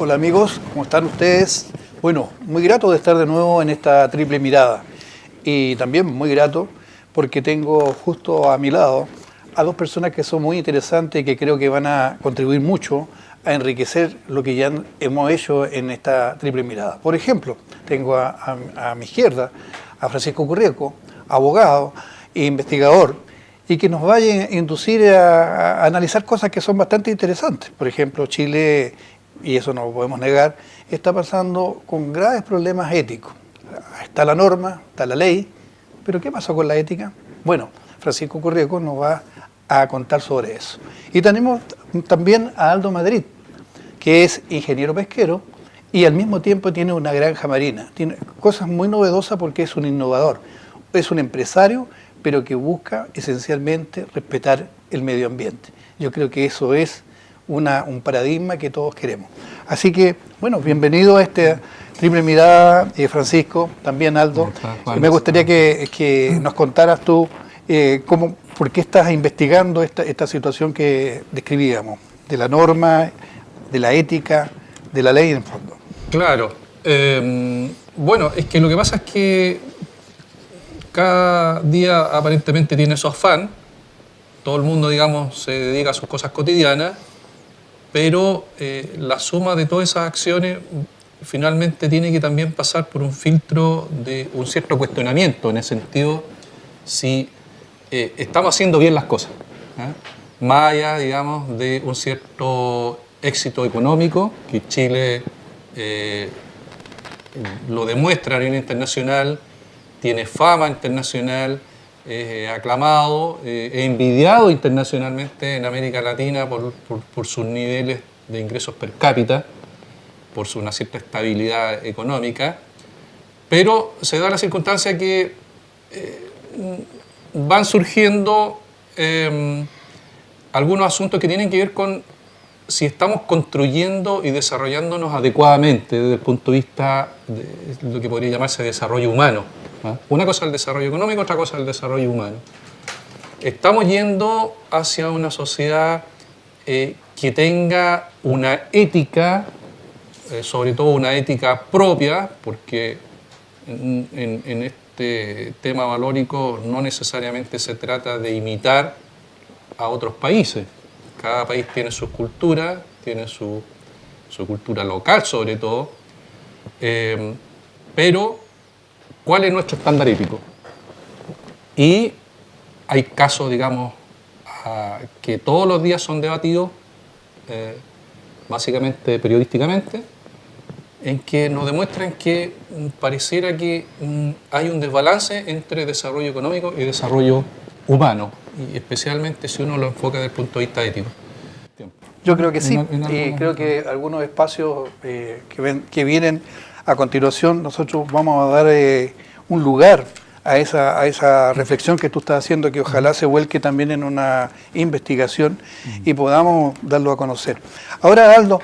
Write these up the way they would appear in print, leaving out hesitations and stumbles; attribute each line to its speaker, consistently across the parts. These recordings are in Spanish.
Speaker 1: Hola amigos, ¿cómo están ustedes? Bueno, muy grato de estar de nuevo en esta triple mirada y también muy grato porque tengo justo a mi lado a dos personas que son muy interesantes y que creo que van a contribuir mucho a enriquecer lo que ya hemos hecho en esta triple mirada. Por ejemplo, tengo a mi izquierda a Francisco Currieco, abogado e investigador, y que nos vaya a inducir a analizar cosas que son bastante interesantes. Por ejemplo, Chile, y eso no lo podemos negar, está pasando con graves problemas éticos. Está la norma, está la ley, pero ¿qué pasó con la ética? Bueno, Francisco Currieco nos va a contar sobre eso. Y tenemos también a Aldo Madrid, que es ingeniero pesquero y al mismo tiempo tiene una granja marina. Tiene cosas muy novedosas porque es un innovador, es un empresario, pero que busca esencialmente respetar el medio ambiente. Yo creo que eso es un paradigma que todos queremos. Así que, bueno, bienvenido a esta triple mirada, Francisco, también Aldo. Me gustaría que nos contaras tú por qué estás investigando esta situación que describíamos, de la norma, de la ética, de la ley en el fondo.
Speaker 2: Claro. Bueno, es que lo que pasa es que cada día aparentemente tiene su afán. Todo el mundo, digamos, se dedica a sus cosas cotidianas, pero la suma de todas esas acciones finalmente tiene que también pasar por un filtro de un cierto cuestionamiento, en el sentido si estamos haciendo bien las cosas, más allá, digamos, de un cierto éxito económico, que Chile lo demuestra a nivel internacional, tiene fama internacional, es aclamado, envidiado internacionalmente en América Latina por sus niveles de ingresos per cápita, por una cierta estabilidad económica, pero se da la circunstancia que van surgiendo algunos asuntos que tienen que ver con si estamos construyendo y desarrollándonos adecuadamente desde el punto de vista de lo que podría llamarse desarrollo humano. Una cosa es el desarrollo económico, otra cosa es el desarrollo humano. Estamos yendo hacia una sociedad que tenga una ética, sobre todo una ética propia, porque en este tema valórico no necesariamente se trata de imitar a otros países. Cada país tiene su cultura, tiene su cultura local sobre todo, pero ¿cuál es nuestro estándar ético? Y hay casos, digamos, que todos los días son debatidos, básicamente periodísticamente, en que nos demuestran que pareciera que hay un desbalance entre desarrollo económico y desarrollo humano, y especialmente si uno lo enfoca desde el punto de vista ético.
Speaker 1: Yo creo que sí, y creo que algunos espacios que vienen a continuación, nosotros vamos a dar un lugar a esa reflexión que tú estás haciendo, que ojalá se vuelque también en una investigación y podamos darlo a conocer. Ahora, Aldo,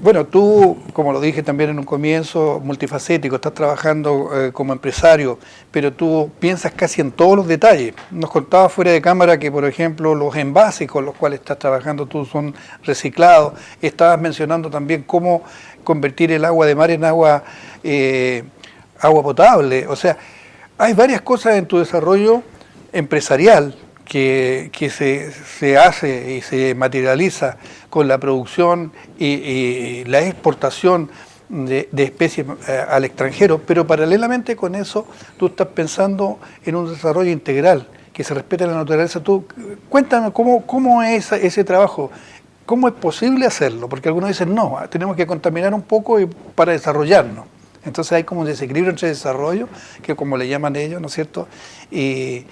Speaker 1: bueno, tú, como lo dije también en un comienzo, multifacético, estás trabajando como empresario, pero tú piensas casi en todos los detalles. Nos contabas fuera de cámara que, por ejemplo, los envases con los cuales estás trabajando tú son reciclados. Estabas mencionando también cómo convertir el agua de mar en agua potable. O sea, hay varias cosas en tu desarrollo empresarial que se hace y se materializa con la producción y la exportación de especies al extranjero, pero paralelamente con eso tú estás pensando en un desarrollo integral, que se respete la naturaleza. Tú, cuéntame cómo es ese trabajo, cómo es posible hacerlo, porque algunos dicen no, tenemos que contaminar un poco para desarrollarnos. Entonces hay como un desequilibrio entre desarrollo, que como le llaman ellos, ¿no es cierto?, y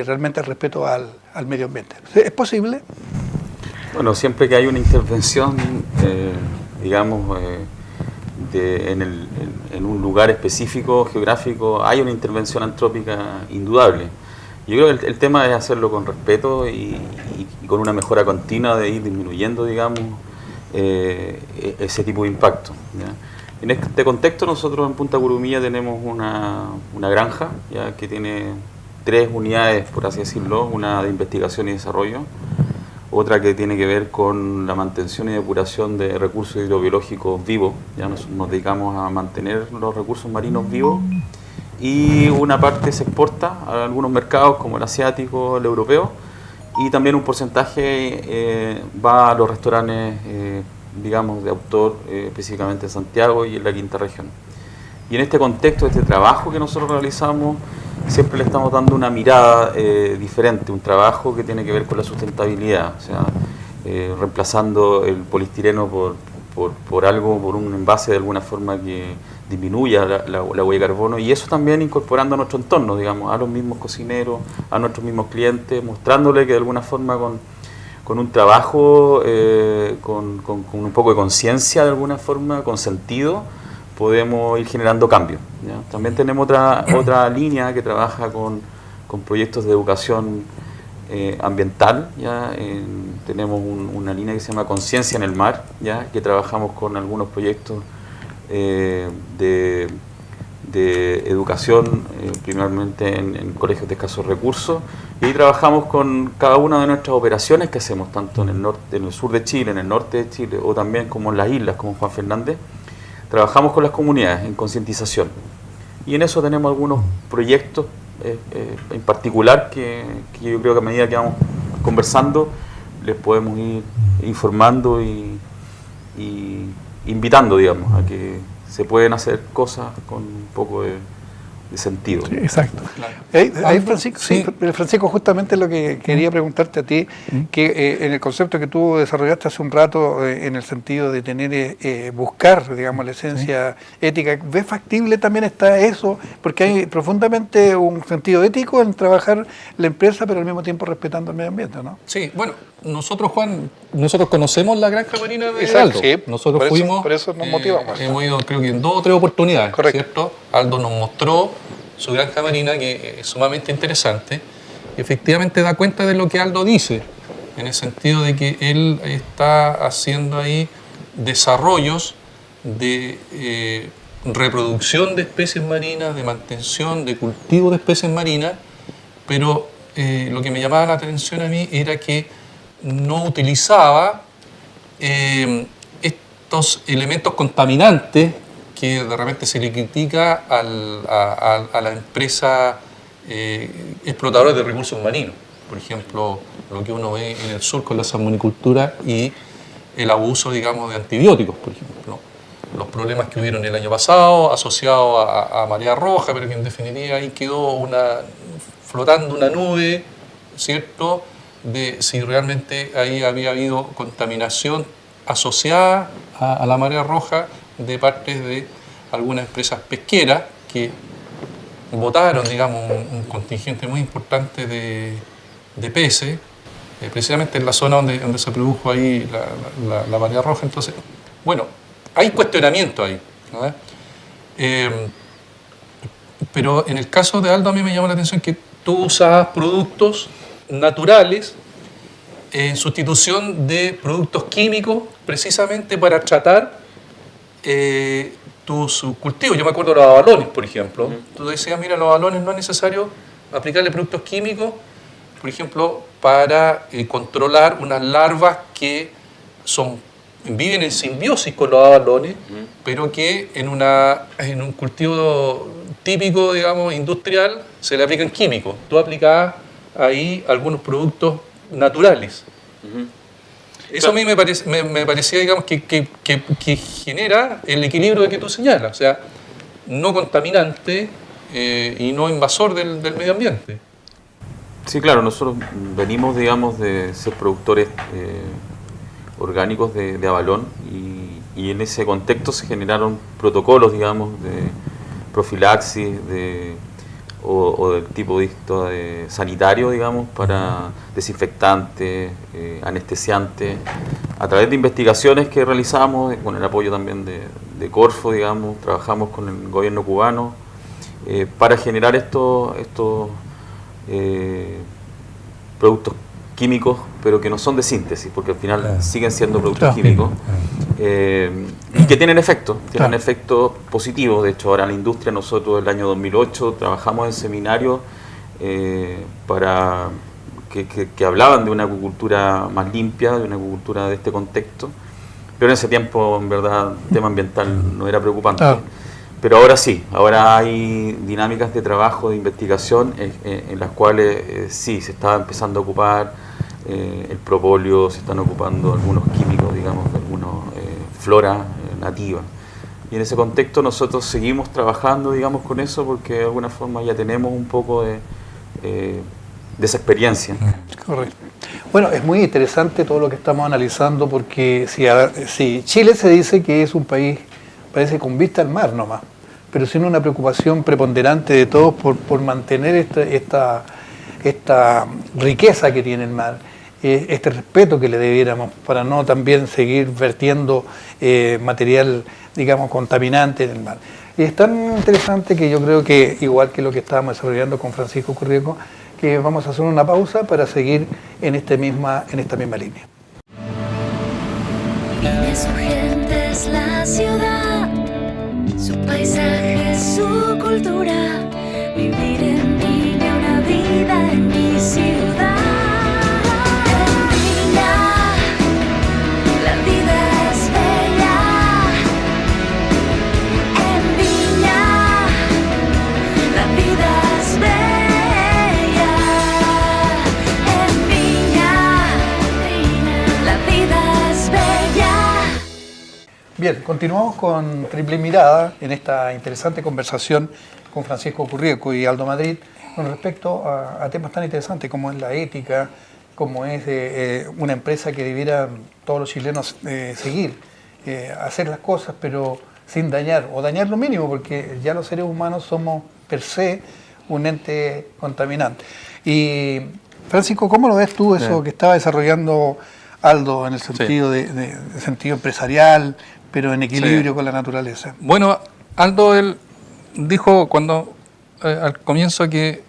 Speaker 1: realmente el respeto al medio ambiente. ¿Es posible?
Speaker 3: Bueno, siempre que hay una intervención, digamos, en un lugar específico, geográfico, hay una intervención antrópica indudable. Yo creo que el tema es hacerlo con respeto y con una mejora continua de ir disminuyendo, digamos, ese tipo de impacto, ¿ya? En este contexto nosotros en Punta Curumilla tenemos una granja, ¿ya?, que tiene 3 unidades, por así decirlo, una de investigación y desarrollo, otra que tiene que ver con la mantención y depuración de recursos hidrobiológicos vivos. Ya nos dedicamos a mantener los recursos marinos vivos, y una parte se exporta a algunos mercados como el asiático, el europeo, y también un porcentaje va a los restaurantes, digamos, de autor, específicamente en Santiago y en la quinta región. Y en este contexto, este trabajo que nosotros realizamos, siempre le estamos dando una mirada diferente, un trabajo que tiene que ver con la sustentabilidad, o sea, reemplazando el poliestireno por un envase de alguna forma que disminuya la huella de carbono, y eso también incorporando a nuestro entorno, digamos, a los mismos cocineros, a nuestros mismos clientes, mostrándole que de alguna forma con un trabajo, con un poco de conciencia de alguna forma, con sentido, podemos ir generando cambios, ¿ya? También tenemos otra línea que trabaja con proyectos de educación ambiental, ¿ya? Tenemos una línea que se llama Conciencia en el Mar, ¿ya? Que trabajamos con algunos proyectos de educación, primeramente en colegios de escasos recursos, y ahí trabajamos con cada una de nuestras operaciones que hacemos, tanto en el sur de Chile, en el norte de Chile, o también como en las islas, como Juan Fernández. Trabajamos con las comunidades en concientización, y en eso tenemos algunos proyectos en particular que yo creo que a medida que vamos conversando les podemos ir informando y invitando, digamos, a que se pueden hacer cosas con un poco de sentido.
Speaker 1: Sí, exacto.
Speaker 2: Claro.
Speaker 1: Ahí, Francisco, sí, Francisco, justamente lo que quería preguntarte a ti, que en el concepto que tú desarrollaste hace un rato, en el sentido de tener, buscar, digamos, la esencia ética, ¿ves factible también está eso? Porque hay profundamente un sentido ético en trabajar la empresa, pero al mismo tiempo respetando el medio ambiente, ¿no?
Speaker 2: Sí, bueno, nosotros, Juan, conocemos la granja marina de
Speaker 1: Exacto,
Speaker 2: Aldo.
Speaker 1: sí,
Speaker 2: Nosotros fuimos,
Speaker 1: por eso nos motivamos.
Speaker 2: hemos ido creo que en 2 o 3 oportunidades,
Speaker 1: Correcto.
Speaker 2: ¿cierto? Aldo nos mostró su granja marina, que es sumamente interesante, y efectivamente da cuenta de lo que Aldo dice, en el sentido de que él está haciendo ahí desarrollos de reproducción de especies marinas, de mantención, de cultivo de especies marinas, pero lo que me llamaba la atención a mí era que no utilizaba estos elementos contaminantes que de repente se le critica a la empresa explotadora de recursos marinos. Por ejemplo, lo que uno ve en el sur con la salmonicultura y el abuso, digamos, de antibióticos, por ejemplo. Los problemas que hubieron el año pasado asociados a marea roja, pero que en definitiva ahí quedó flotando una nube, ¿cierto?, de si realmente ahí había habido contaminación asociada a la marea roja de parte de algunas empresas pesqueras que botaron, digamos, un contingente muy importante de peces, precisamente en la zona donde se produjo ahí la marea roja. Entonces, bueno, hay cuestionamiento ahí, ¿no? Pero en el caso de Aldo a mí me llama la atención que tú usas productos naturales en sustitución de productos químicos precisamente para tratar tus cultivos. Yo me acuerdo de los abalones, por ejemplo. Tú decías, mira, los abalones no es necesario aplicarle productos químicos, por ejemplo, para controlar unas larvas que viven en simbiosis con los abalones, pero que en un cultivo típico, digamos, industrial, se le aplican químicos. Tú aplicabas ahí algunos productos naturales. Eso a mí me parecía, digamos, que genera el equilibrio de que tú señalas, o sea, no contaminante y no invasor del medio ambiente.
Speaker 3: Sí, claro, nosotros venimos, digamos, de ser productores orgánicos de abalón, y en ese contexto se generaron protocolos, digamos, de profilaxis, o del tipo sanitario, digamos, para desinfectantes, anestesiantes, a través de investigaciones que realizamos con el apoyo también de Corfo, digamos. Trabajamos con el gobierno cubano para generar estos productos químicos, pero que no son de síntesis, porque al final siguen siendo productos químicos, y que tienen efectos positivos. De hecho, ahora en la industria, nosotros el año 2008 trabajamos en seminarios para que hablaban de una acuicultura más limpia, de una acuicultura de este contexto, pero en ese tiempo, en verdad, el tema ambiental no era preocupante.
Speaker 1: Ah.
Speaker 3: Pero ahora sí, ahora hay dinámicas de trabajo, de investigación, en las cuales sí, se está empezando a ocupar el propóleo, se están ocupando algunos químicos, digamos, de algunos flora nativa. Y en ese contexto nosotros seguimos trabajando, digamos, con eso, porque de alguna forma ya tenemos un poco de esa experiencia.
Speaker 1: Correcto. Bueno, es muy interesante todo lo que estamos analizando, porque si Chile se dice que es un país, parece con vista al mar nomás, pero sin una preocupación preponderante de todos por mantener esta riqueza que tiene el mar, este respeto que le debiéramos para no también seguir vertiendo material, digamos, contaminante en el mar. Y es tan interesante que yo creo que, igual que lo que estábamos desarrollando con Francisco Currieco, que vamos a hacer una pausa para seguir en esta misma línea.
Speaker 4: Vive su gente es la ciudad, su paisaje, su cultura, vivir en Viña, una vida en mi ciudad. En Viña, la vida es bella. En Viña, la vida es bella. En Viña, la vida es bella.
Speaker 1: Bien, continuamos con Triple Mirada en esta interesante conversación con Francisco Currieco y Aldo Madrid con respecto a temas tan interesantes como es la ética, como es una empresa que debiera todos los chilenos seguir, hacer las cosas pero sin dañar, o dañar lo mínimo, porque ya los seres humanos somos per se un ente contaminante. Y Francisco, ¿cómo lo ves tú eso que estaba desarrollando Aldo en el sentido de sentido empresarial, pero en equilibrio con la naturaleza?
Speaker 2: Bueno, Aldo, él dijo al comienzo que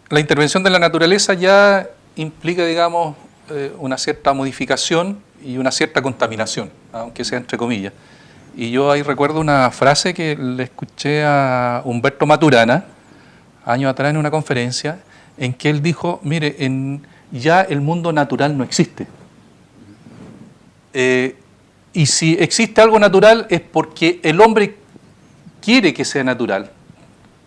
Speaker 2: la intervención de la naturaleza ya implica, digamos, una cierta modificación y una cierta contaminación, aunque sea entre comillas. Y yo ahí recuerdo una frase que le escuché a Humberto Maturana, años atrás en una conferencia, en que él dijo, mire, ya el mundo natural no existe. Y si existe algo natural es porque el hombre quiere que sea natural,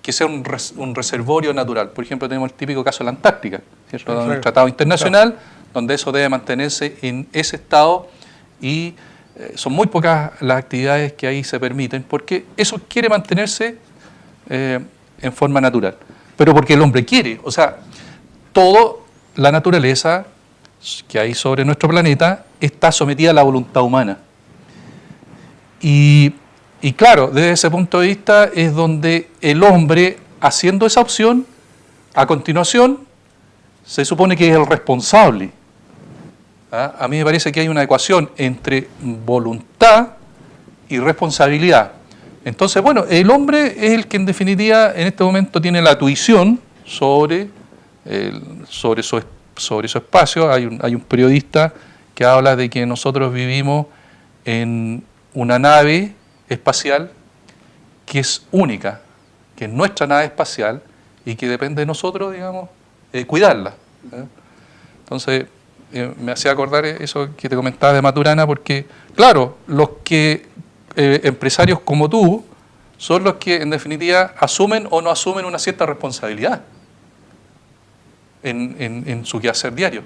Speaker 2: que sea un reservorio natural. Por ejemplo, tenemos el típico caso de la Antártica, ¿cierto? Claro. Un tratado internacional donde eso debe mantenerse en ese estado y son muy pocas las actividades que ahí se permiten porque eso quiere mantenerse en forma natural. Pero porque el hombre quiere, o sea, toda la naturaleza que hay sobre nuestro planeta está sometida a la voluntad humana. Y claro, desde ese punto de vista es donde el hombre, haciendo esa opción, a continuación, se supone que es el responsable. A mí me parece que hay una ecuación entre voluntad y responsabilidad. Entonces, bueno, el hombre es el que en definitiva en este momento tiene la tuición sobre su espacio. Hay un periodista que habla de que nosotros vivimos en una nave espacial que es única, que es nuestra nave espacial y que depende de nosotros, digamos, cuidarla. Entonces, me hacía acordar eso que te comentaba de Maturana, porque, claro, los que empresarios como tú son los que, en definitiva, asumen o no asumen una cierta responsabilidad en su quehacer diario.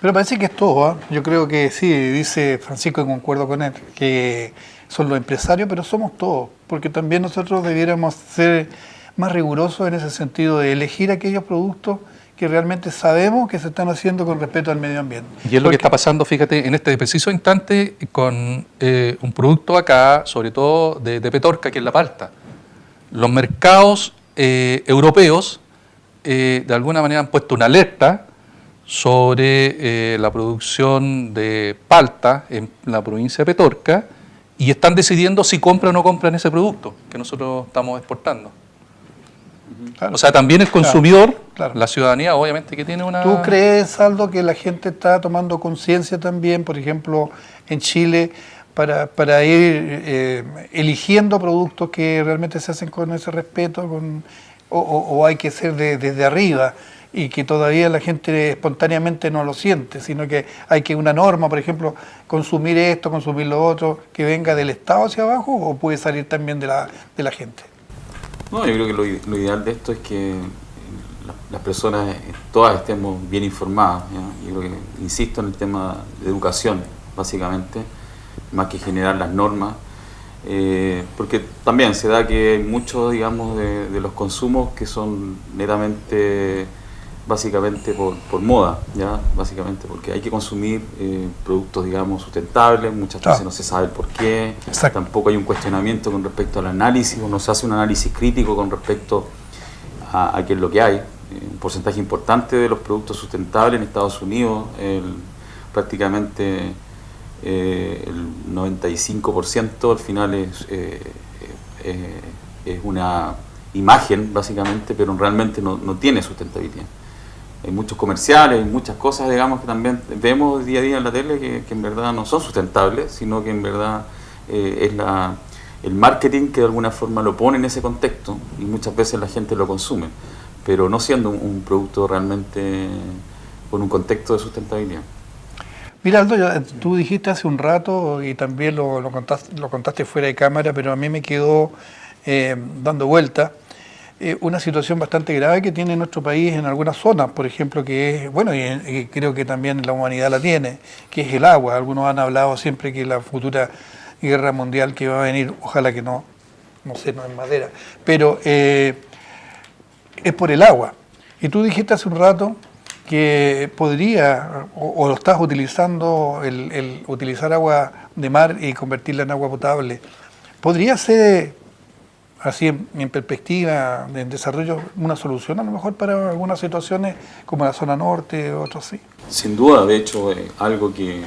Speaker 1: Pero parece que es todo, ¿eh? Yo creo que sí, dice Francisco y concuerdo con él, que son los empresarios, pero somos todos, porque también nosotros debiéramos ser más rigurosos en ese sentido de elegir aquellos productos que realmente sabemos que se están haciendo con respeto al medio ambiente.
Speaker 2: Y es lo que está pasando, fíjate, en este preciso instante con un producto acá, sobre todo de Petorca, que es la palta. Los mercados europeos de alguna manera han puesto una alerta sobre la producción de palta en la provincia de Petorca y están decidiendo si compran o no compran ese producto que nosotros estamos exportando. Claro. O sea, también el consumidor, claro. La ciudadanía, obviamente que tiene una...
Speaker 1: ¿Tú crees, Aldo, que la gente está tomando conciencia también, por ejemplo, en Chile, para ir eligiendo productos que realmente se hacen con ese respeto, o hay que ser desde arriba, y que todavía la gente espontáneamente no lo siente, sino que hay que una norma, por ejemplo, consumir esto, consumir lo otro, que venga del Estado hacia abajo o puede salir también de la gente.
Speaker 3: No, yo creo que lo ideal de esto es que las personas todas estemos bien informadas, ¿ya? Yo creo que insisto en el tema de educación, básicamente, más que generar las normas, porque también se da que hay muchos, digamos, de los consumos que son netamente, básicamente por moda, ¿ya? Básicamente porque hay que consumir productos, digamos, sustentables, muchas veces no se sabe el por qué.
Speaker 1: Exacto.
Speaker 3: Tampoco hay un cuestionamiento con respecto al análisis, o no se hace un análisis crítico con respecto a qué es lo que hay. Un porcentaje importante de los productos sustentables en Estados Unidos, prácticamente el 95% al final es una imagen, básicamente, pero realmente no tiene sustentabilidad. Hay muchos comerciales, hay muchas cosas, digamos, que también vemos día a día en la tele que en verdad no son sustentables, sino que en verdad es el marketing que de alguna forma lo pone en ese contexto y muchas veces la gente lo consume, pero no siendo un producto realmente con un contexto de sustentabilidad.
Speaker 1: Mira, Aldo, tú dijiste hace un rato y también lo contaste fuera de cámara, pero a mí me quedó dando vuelta una situación bastante grave que tiene nuestro país en algunas zonas, por ejemplo, que es, bueno, y creo que también la humanidad la tiene, que es el agua. Algunos han hablado siempre que la futura guerra mundial que va a venir, ojalá que no sé, no es madera, pero es por el agua. Y tú dijiste hace un rato que podría, o lo estás utilizando, el utilizar agua de mar y convertirla en agua potable, podría ser, así en perspectiva de desarrollo, una solución a lo mejor para algunas situaciones como la zona norte o otros así.
Speaker 3: Sin duda, de hecho, algo que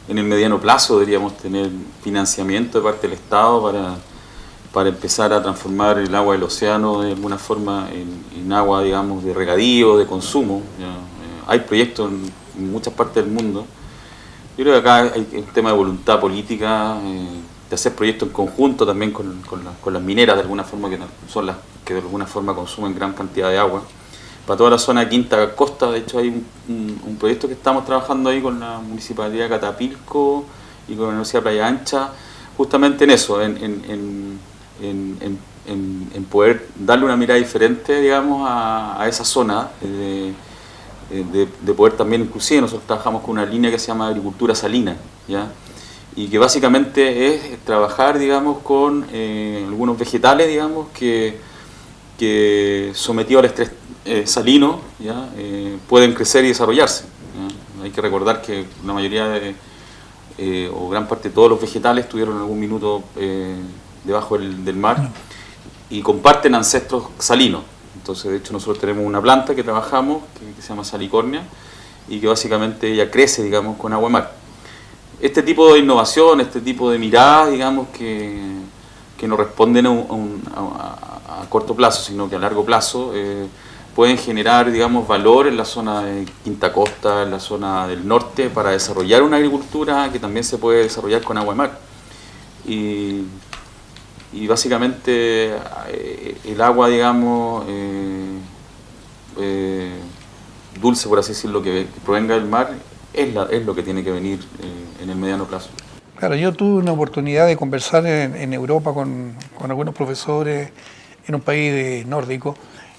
Speaker 3: en el mediano plazo deberíamos tener financiamiento de parte del Estado para empezar a transformar el agua del océano de alguna forma en agua, digamos, de regadío, de consumo. ¿Ya? Hay proyectos en muchas partes del mundo. Yo creo que acá hay un tema de voluntad política, de hacer proyectos en conjunto también con las mineras, de alguna forma, que son las que de alguna forma consumen gran cantidad de agua. Para toda la zona de Quinta Costa, de hecho, hay un proyecto que estamos trabajando ahí con la Municipalidad de Catapilco y con la Universidad de Playa Ancha, justamente en eso, en poder darle una mirada diferente, digamos, a esa zona, de poder también, inclusive nosotros trabajamos con una línea que se llama agricultura salina, ¿ya? Y que básicamente es trabajar, digamos, con algunos vegetales, digamos, que sometidos al estrés salino, ¿ya? Pueden crecer y desarrollarse, ¿ya? Hay que recordar que la mayoría o gran parte de todos los vegetales estuvieron en algún minuto debajo del mar y comparten ancestros salinos. Entonces, de hecho, nosotros tenemos una planta que trabajamos que se llama salicornia y que básicamente ella crece, digamos, con agua de mar. Este tipo de innovación, este tipo de miradas, digamos, que no responden a corto plazo, sino que a largo plazo, pueden generar, digamos, valor en la zona de Quinta Costa, en la zona del norte, para desarrollar una agricultura que también se puede desarrollar con agua de mar. Y básicamente el agua, digamos, dulce, por así decirlo, que provenga del mar, es lo que tiene que venir en el mediano plazo.
Speaker 1: Claro, yo tuve una oportunidad de conversar en Europa con algunos profesores en un país nórdico,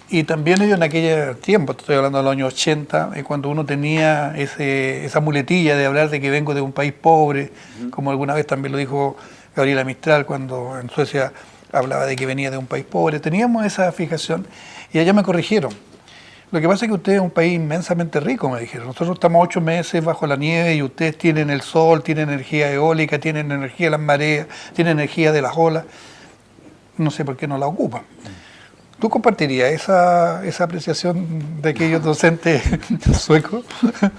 Speaker 1: y también ellos en aquel tiempo, estoy hablando de los años 80, cuando uno tenía esa muletilla de hablar de que vengo de un país pobre, como alguna vez también lo dijo Gabriela Mistral cuando en Suecia hablaba de que venía de un país pobre, teníamos esa fijación y allá me corrigieron. Lo que pasa es que ustedes es un país inmensamente rico, me dijeron. Nosotros estamos 8 meses bajo la nieve y ustedes tienen el sol, tienen energía eólica, tienen energía de las mareas, tienen energía de las olas. No sé por qué no la ocupan. ¿Tú compartirías esa apreciación de aquellos docentes suecos?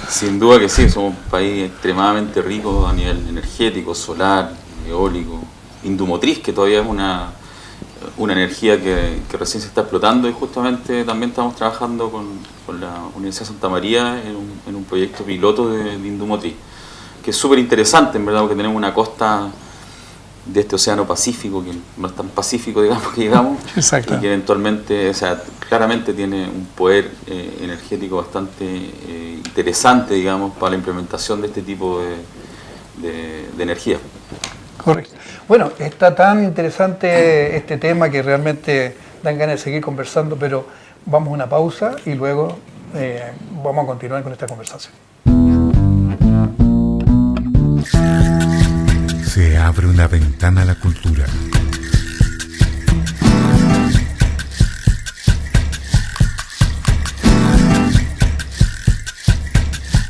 Speaker 3: Sin duda que sí, somos un país extremadamente rico a nivel energético, solar, eólico, indumotriz, que todavía es una energía que recién se está explotando, y justamente también estamos trabajando con la Universidad de Santa María en un proyecto piloto de indumotriz, que es súper interesante, en verdad, porque tenemos una costa de este océano Pacífico, que no es tan pacífico, digamos, que llegamos,
Speaker 1: Exacto.
Speaker 3: y que eventualmente, o sea, claramente tiene un poder energético bastante interesante, digamos, para la implementación de este tipo de energía.
Speaker 1: Correcto. Bueno, está tan interesante este tema que realmente dan ganas de seguir conversando, pero vamos a una pausa y luego vamos a continuar con esta conversación.
Speaker 5: Se abre una ventana a la cultura.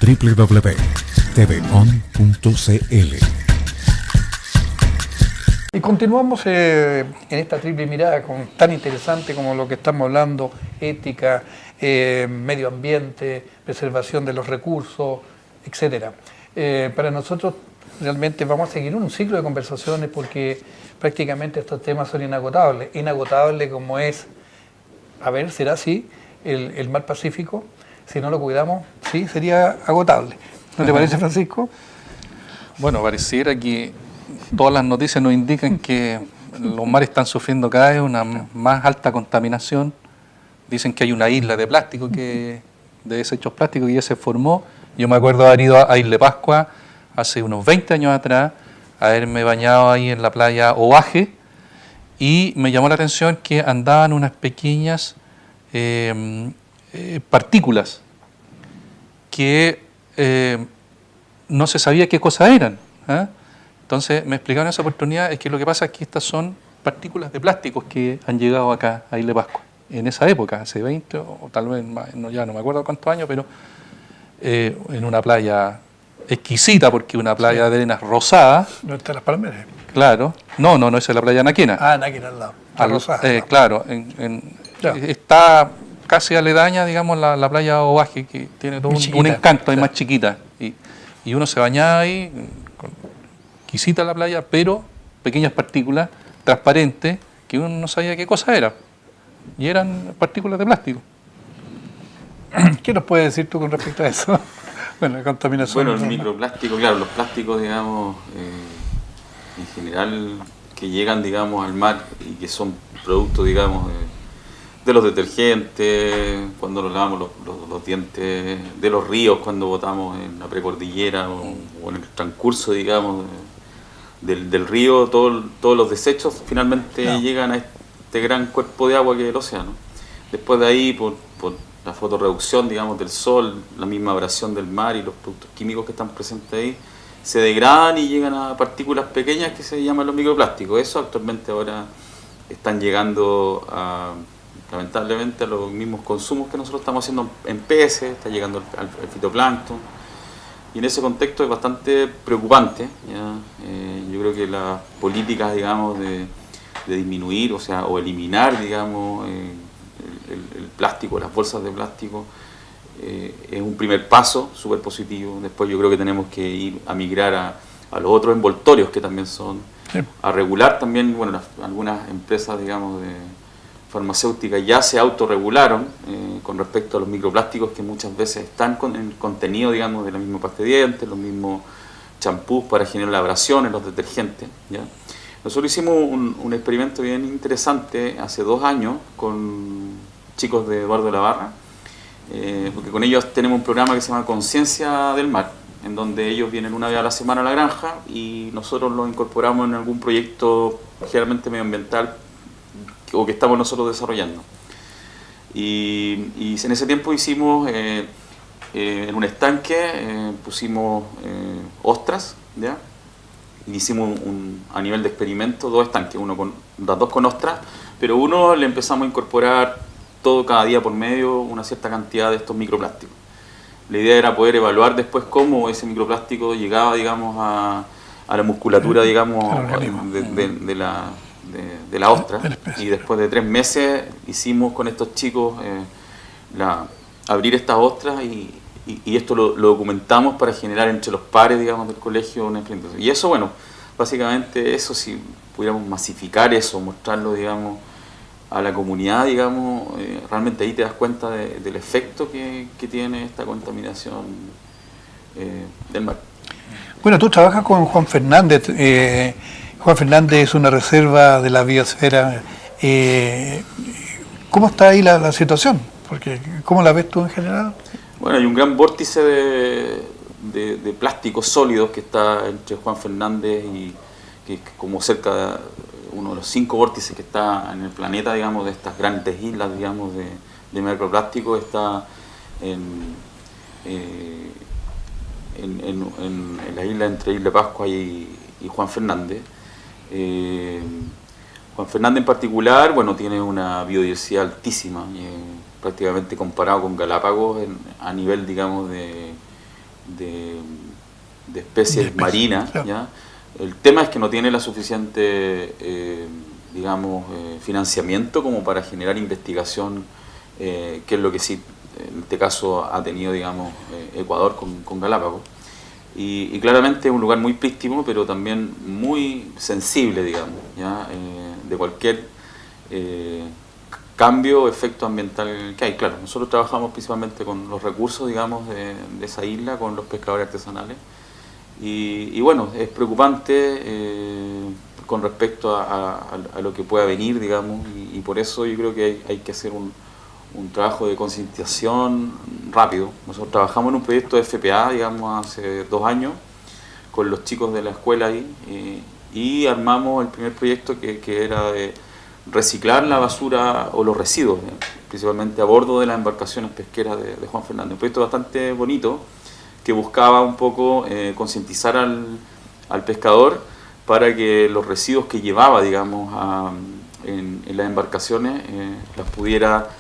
Speaker 5: www.tvon.cl.
Speaker 1: Y continuamos en esta triple mirada tan interesante como lo que estamos hablando, ética, medio ambiente, preservación de los recursos, etcétera. Para nosotros realmente vamos a seguir un ciclo de conversaciones porque prácticamente estos temas son inagotables. Inagotable como es, a ver, ¿será así el mar Pacífico? Si no lo cuidamos, sí, sería agotable. ¿No te parece, Francisco?
Speaker 2: Bueno, pareciera que todas las noticias nos indican que los mares están sufriendo cada vez una más alta contaminación. Dicen que hay una isla de plástico, de desechos plásticos que ya se formó. Yo me acuerdo haber ido a Isla Pascua hace unos 20 años atrás, haberme bañado ahí en la playa Ovaje, y me llamó la atención que andaban unas pequeñas partículas que no se sabía qué cosa eran. Entonces me explicaron en esa oportunidad es que lo que pasa es que estas son partículas de plásticos que han llegado acá a Isla Pascua. En esa época, hace 20 o tal vez más, ya no me acuerdo cuántos años, pero en una playa exquisita, porque una playa de arenas rosadas.
Speaker 1: ¿No están las palmeras?
Speaker 2: Claro. No, esa es la playa Anaquena.
Speaker 1: Ah, Anaquena al lado.
Speaker 2: Claro, está casi aledaña, digamos, la playa Ovaje, que tiene todo un encanto, es más chiquita. Y uno se bañaba ahí, exquisita la playa, pero pequeñas partículas transparentes que uno no sabía qué cosa era. Y eran partículas de plástico.
Speaker 1: ¿Qué nos puedes decir tú con respecto a eso? Bueno, la contaminación.
Speaker 3: Bueno, el microplástico, claro, los plásticos, digamos, en general, que llegan, digamos, al mar y que son productos, digamos, de los detergentes, cuando nos lavamos los dientes, de los ríos, cuando botamos en la precordillera o en el transcurso, digamos, del río, todos los desechos finalmente llegan a este gran cuerpo de agua que es el océano. Después de ahí, por la fotorreducción, digamos, del sol, la misma abrasión del mar y los productos químicos que están presentes ahí, se degradan y llegan a partículas pequeñas que se llaman los microplásticos. Eso actualmente ahora están llegando lamentablemente a los mismos consumos que nosotros estamos haciendo en peces, está llegando al fitoplancton. Y en ese contexto es bastante preocupante, ¿ya? Yo creo que las políticas, digamos, de disminuir, o eliminar, digamos, el plástico, las bolsas de plástico, es un primer paso súper positivo. Después yo creo que tenemos que ir a migrar a los otros envoltorios que también son, a regular también, bueno, algunas empresas, digamos, de farmacéuticas ya se autorregularon con respecto a los microplásticos que muchas veces están en el contenido, digamos, de la misma pasta de dientes, los mismos champús para generar la abrasión en los detergentes, ¿ya? Nosotros hicimos un experimento bien interesante hace 2 años con chicos de Eduardo de la Barra, porque con ellos tenemos un programa que se llama Conciencia del Mar, en donde ellos vienen una vez a la semana a la granja y nosotros los incorporamos en algún proyecto generalmente medioambiental o que estamos nosotros desarrollando. Y en ese tiempo hicimos en un estanque, pusimos ostras, ¿ya? Hicimos a nivel de experimento 2 estanques, las dos con ostras, pero uno le empezamos a incorporar cada día por medio una cierta cantidad de estos microplásticos. La idea era poder evaluar después cómo ese microplástico llegaba, digamos, a la musculatura, digamos, de la ostra. Y después de 3 meses hicimos con estos chicos abrir estas ostras y esto lo documentamos para generar entre los pares, digamos, del colegio una experiencia. Y eso, bueno, básicamente eso, si pudiéramos masificar eso, mostrarlo, digamos, a la comunidad, digamos, realmente ahí te das cuenta del efecto que tiene esta contaminación del mar.
Speaker 1: Bueno, tú trabajas con Juan Fernández. Juan Fernández es una reserva de la biosfera. ¿Cómo está ahí la situación? Porque, ¿cómo la ves tú en general?
Speaker 3: Bueno, hay un gran vórtice de plásticos sólidos que está entre Juan Fernández y que es como cerca de uno de los 5 vórtices que está en el planeta, digamos, de estas grandes islas, digamos, de microplástico. Está en la isla entre Isla Pascua y Juan Fernández. Juan Fernández en particular, bueno, tiene una biodiversidad altísima, prácticamente comparado con Galápagos a nivel, digamos, de especies marinas,
Speaker 1: claro.
Speaker 3: ¿ya? El tema es que no tiene la suficiente, digamos, financiamiento como para generar investigación, que es lo que sí, en este caso, ha tenido, digamos, Ecuador con Galápagos. Y claramente es un lugar muy prístino, pero también muy sensible, digamos, ¿ya? De cualquier cambio o efecto ambiental que hay. Claro, nosotros trabajamos principalmente con los recursos, digamos, de esa isla, con los pescadores artesanales. Y bueno, es preocupante con respecto a lo que pueda venir, digamos, y por eso yo creo que hay que hacer un trabajo de concientización rápido. Nosotros trabajamos en un proyecto de FPA, digamos, hace 2 años, con los chicos de la escuela ahí, y armamos el primer proyecto que era de reciclar la basura o los residuos, principalmente a bordo de las embarcaciones pesqueras de Juan Fernández. Un proyecto bastante bonito que buscaba un poco concientizar al pescador para que los residuos que llevaba, digamos, en las embarcaciones las pudiera,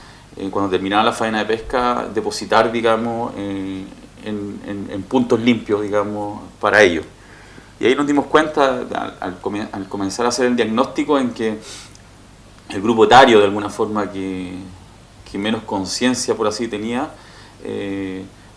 Speaker 3: cuando terminaba la faena de pesca, depositar, digamos, en puntos limpios, digamos, para ellos. Y ahí nos dimos cuenta, al comenzar a hacer el diagnóstico, en que el grupo etario, de alguna forma, que menos conciencia, por así, tenía,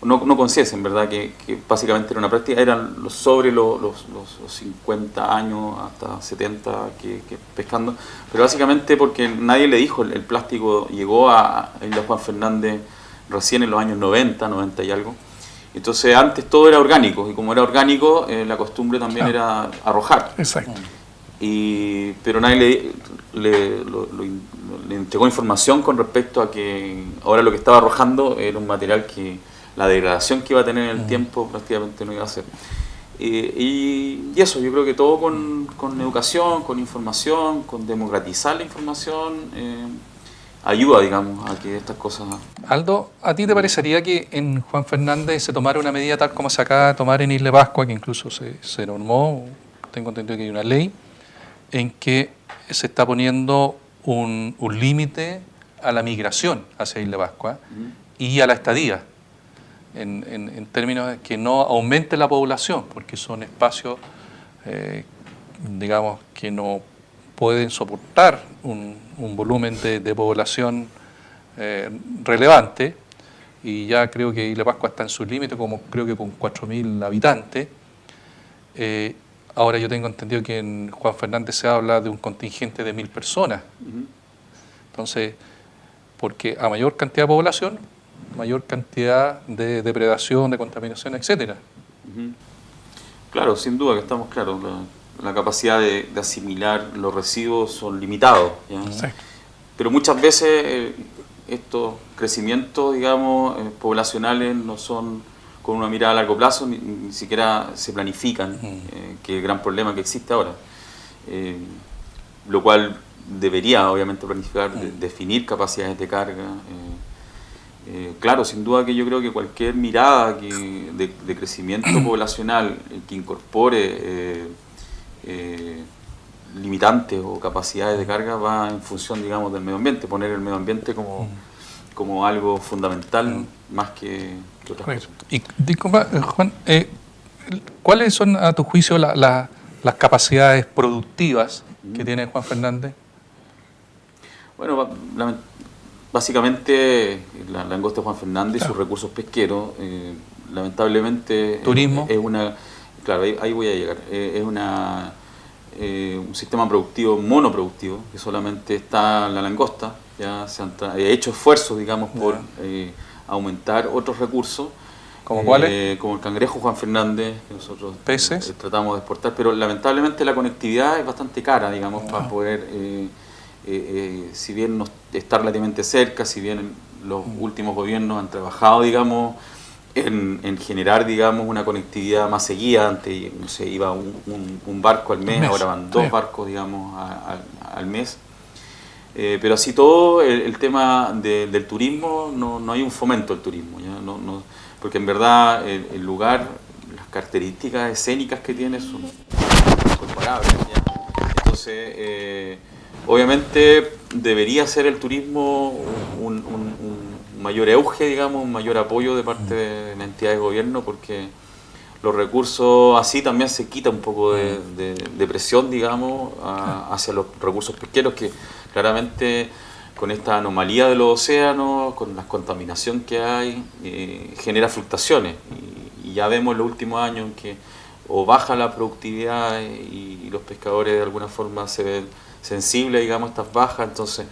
Speaker 3: no conciencia, en verdad, que básicamente era una práctica, eran sobre los 50 años hasta 70 que pescando, pero básicamente porque nadie le dijo, el plástico llegó a Isla Juan Fernández recién en los años 90 y algo. Entonces antes todo era orgánico, y como era orgánico, la costumbre también era arrojar.
Speaker 1: Exacto.
Speaker 3: Pero nadie le entregó información con respecto a que ahora lo que estaba arrojando era un material que la degradación que iba a tener en el tiempo prácticamente no iba a ser. Y eso, yo creo que todo con educación, con información, con democratizar la información, ayuda, digamos, a que estas cosas...
Speaker 2: Aldo, ¿a ti te parecería que en Juan Fernández se tomara una medida tal como se acaba de tomar en Isla Pascua, que incluso se normó, tengo entendido que hay una ley, en que se está poniendo un límite a la migración hacia Isla Pascua y a la estadía, en términos de que no aumente la población, porque son espacios, digamos, que no pueden soportar un volumen de población relevante, y ya creo que Isla Pascua está en su límite, como creo que con 4.000 habitantes. Ahora yo tengo entendido que en Juan Fernández se habla de un contingente de 1.000 personas. Entonces, porque a mayor cantidad de población, mayor cantidad de depredación, de contaminación, etcétera.
Speaker 3: Claro, sin duda que estamos claros. La capacidad de asimilar los residuos son limitados, ¿ya?
Speaker 1: Sí.
Speaker 3: Pero muchas veces estos crecimientos, digamos, poblacionales no son con una mirada a largo plazo, ni siquiera se planifican, que es el gran problema que existe ahora. Lo cual debería, obviamente, planificar, definir capacidades de carga. Claro, sin duda que yo creo que cualquier mirada de crecimiento poblacional que incorpore limitantes o capacidades de carga va en función, digamos, del medio ambiente, poner el medio ambiente como algo fundamental más que otras cosas.
Speaker 2: Y disculpa, Juan, ¿cuáles son, a tu juicio, las capacidades productivas que tiene Juan Fernández?
Speaker 3: Bueno, básicamente la langosta de Juan Fernández y sus recursos pesqueros, lamentablemente...
Speaker 2: Turismo.
Speaker 3: Es una... Claro, ahí voy a llegar. Es un sistema productivo monoproductivo, que solamente está la langosta. Ya se han hecho esfuerzos, digamos, por aumentar otros recursos,
Speaker 2: ¿Como cuáles?
Speaker 3: Como el cangrejo Juan Fernández, que nosotros
Speaker 2: ¿Peces?
Speaker 3: tratamos de exportar, pero lamentablemente la conectividad es bastante cara, digamos, para poder, si bien no está relativamente cerca, si bien los últimos gobiernos han trabajado, digamos, en generar, digamos, una conectividad más seguida. Antes, no sé, iba un barco al mes, ahora van 2 barcos, digamos, al mes. Pero así todo, el tema del turismo, no hay un fomento del turismo, ¿ya? Porque en verdad el lugar, las características escénicas que tiene son incomparables, ¿ya? Entonces, obviamente debería ser el turismo un mayor auge, digamos, un mayor apoyo de parte de la entidad de gobierno, porque los recursos así también se quita un poco de presión, digamos, hacia los recursos pesqueros, que claramente con esta anomalía de los océanos, con la contaminación que hay, genera fluctuaciones. Y ya vemos en los últimos años que o baja la productividad y los pescadores de alguna forma se ven sensibles, digamos, a estas bajas. Entonces,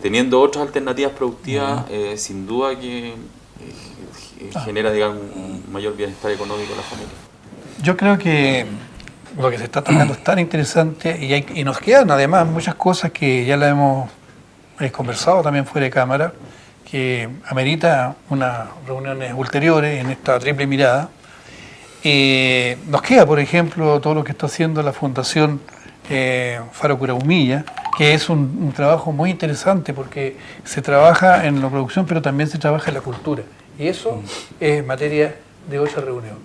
Speaker 3: teniendo otras alternativas productivas, sin duda que genera, digamos, un mayor bienestar económico a la familia.
Speaker 1: Yo creo que lo que se está tocando es tan interesante y nos quedan además muchas cosas que ya la hemos conversado también fuera de cámara, que amerita unas reuniones ulteriores en esta triple mirada. Nos queda, por ejemplo, todo lo que está haciendo la Fundación Faro Curahumilla, que es un trabajo muy interesante porque se trabaja en la producción, pero también se trabaja en la cultura. Y eso es materia de otra reunión.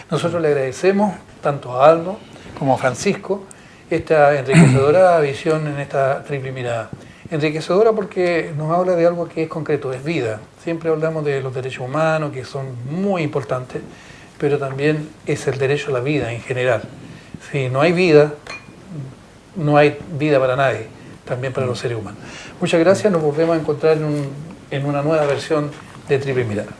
Speaker 1: Nosotros le agradecemos tanto a Aldo como a Francisco esta enriquecedora visión en esta triple mirada. Enriquecedora porque nos habla de algo que es concreto, es vida. Siempre hablamos de los derechos humanos, que son muy importantes, pero también es el derecho a la vida en general. Si no hay vida, no hay vida para nadie, también para los seres humanos. Muchas gracias, nos volvemos a encontrar en una nueva versión de Triple Mirada.